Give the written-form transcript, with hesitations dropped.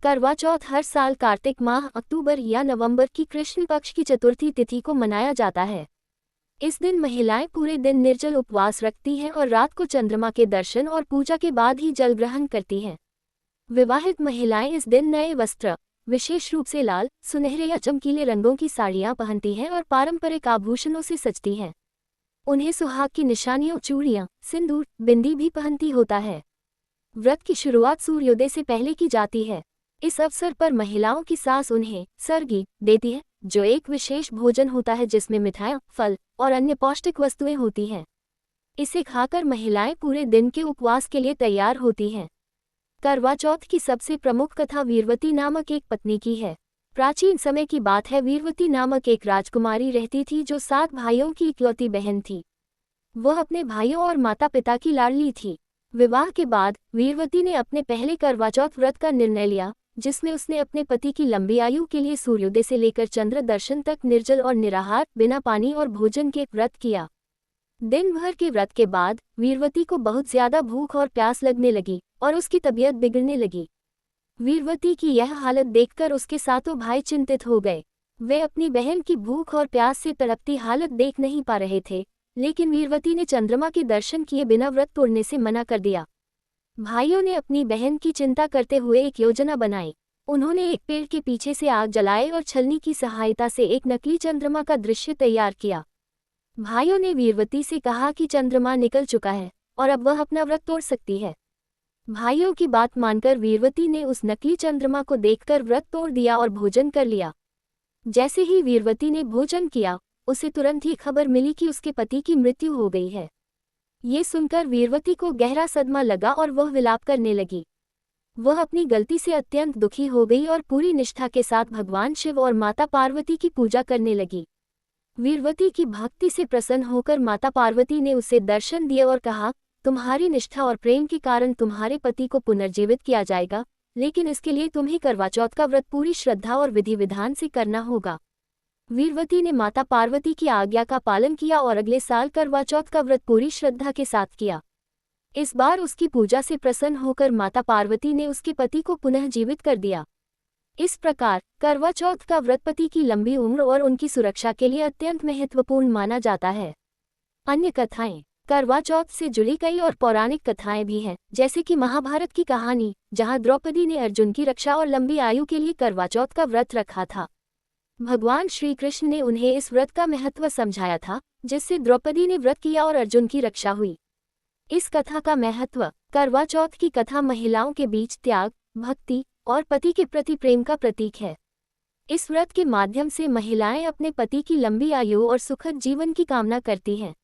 करवा चौथ हर साल कार्तिक माह अक्टूबर या नवंबर की कृष्ण पक्ष की चतुर्थी तिथि को मनाया जाता है। इस दिन महिलाएं पूरे दिन निर्जल उपवास रखती हैं और रात को चंद्रमा के दर्शन और पूजा के बाद ही जल ग्रहण करती हैं। विवाहित महिलाएं इस दिन नए वस्त्र, विशेष रूप से लाल, सुनहरे या चमकीले रंगों की साड़ियां पहनती हैं और पारंपरिक आभूषणों से सजती हैं। उन्हें सुहाग की निशानियों, चूड़ियां, सिंदूर, बिंदी भी पहनती होता है। व्रत की शुरुआत सूर्योदय से पहले की जाती है। इस अवसर पर महिलाओं की सास उन्हें सरगी देती है, जो एक विशेष भोजन होता है जिसमें मिठाइयाँ, फल और अन्य पौष्टिक वस्तुएं होती हैं। इसे खाकर महिलाएं पूरे दिन के उपवास के लिए तैयार होती हैं। करवा चौथ की सबसे प्रमुख कथा वीरवती नामक एक पत्नी की है। प्राचीन समय की बात है, वीरवती नामक एक राजकुमारी रहती थी जो 7 भाइयों की इकलौती बहन थी। वह अपने भाइयों और माता पिता की लाडली थी। विवाह के बाद वीरवती ने अपने पहले करवा चौथ व्रत का निर्णय लिया, जिसमें उसने अपने पति की लंबी आयु के लिए सूर्योदय से लेकर चंद्र दर्शन तक निर्जल और निराहार, बिना पानी और भोजन के व्रत किया। दिन भर के व्रत के बाद वीरवती को बहुत ज्यादा भूख और प्यास लगने लगी और उसकी तबीयत बिगड़ने लगी। वीरवती की यह हालत देखकर उसके सातों भाई चिंतित हो गए। वे अपनी बहन की भूख और प्यास से तड़पती हालत देख नहीं पा रहे थे, लेकिन वीरवती ने चंद्रमा के दर्शन किए बिना व्रत तोड़ने से मना कर दिया। भाइयों ने अपनी बहन की चिंता करते हुए एक योजना बनाई। उन्होंने एक पेड़ के पीछे से आग जलाए और छलनी की सहायता से एक नकली चंद्रमा का दृश्य तैयार किया। भाइयों ने वीरवती से कहा कि चंद्रमा निकल चुका है और अब वह अपना व्रत तोड़ सकती है। भाइयों की बात मानकर वीरवती ने उस नकली चंद्रमा को देखकर व्रत तोड़ दिया और भोजन कर लिया। जैसे ही वीरवती ने भोजन किया, उसे तुरंत ही खबर मिली कि उसके पति की मृत्यु हो गई है। ये सुनकर वीरवती को गहरा सदमा लगा और वह विलाप करने लगी। वह अपनी गलती से अत्यंत दुखी हो गई और पूरी निष्ठा के साथ भगवान शिव और माता पार्वती की पूजा करने लगी। वीरवती की भक्ति से प्रसन्न होकर माता पार्वती ने उसे दर्शन दिए और कहा, तुम्हारी निष्ठा और प्रेम के कारण तुम्हारे पति को पुनर्जीवित किया जाएगा, लेकिन इसके लिए तुम्हें करवा चौथ का व्रत पूरी श्रद्धा और विधि विधान से करना होगा। वीरवती ने माता पार्वती की आज्ञा का पालन किया और अगले साल करवा चौथ का व्रत पूरी श्रद्धा के साथ किया। इस बार उसकी पूजा से प्रसन्न होकर माता पार्वती ने उसके पति को पुनः जीवित कर दिया। इस प्रकार करवा चौथ का व्रत पति की लंबी उम्र और उनकी सुरक्षा के लिए अत्यंत महत्वपूर्ण माना जाता है। अन्य कथाएं। करवा चौथ से जुड़ी कई और पौराणिक कथाएं भी हैं, जैसे कि महाभारत की कहानी, जहां द्रौपदी ने अर्जुन की रक्षा और लंबी आयु के लिए करवा चौथ का व्रत रखा था। भगवान श्री कृष्ण ने उन्हें इस व्रत का महत्व समझाया था, जिससे द्रौपदी ने व्रत किया और अर्जुन की रक्षा हुई। इस कथा का महत्व। करवा चौथ की कथा महिलाओं के बीच त्याग, भक्ति और पति के प्रति प्रेम का प्रतीक है। इस व्रत के माध्यम से महिलाएं अपने पति की लंबी आयु और सुखद जीवन की कामना करती हैं।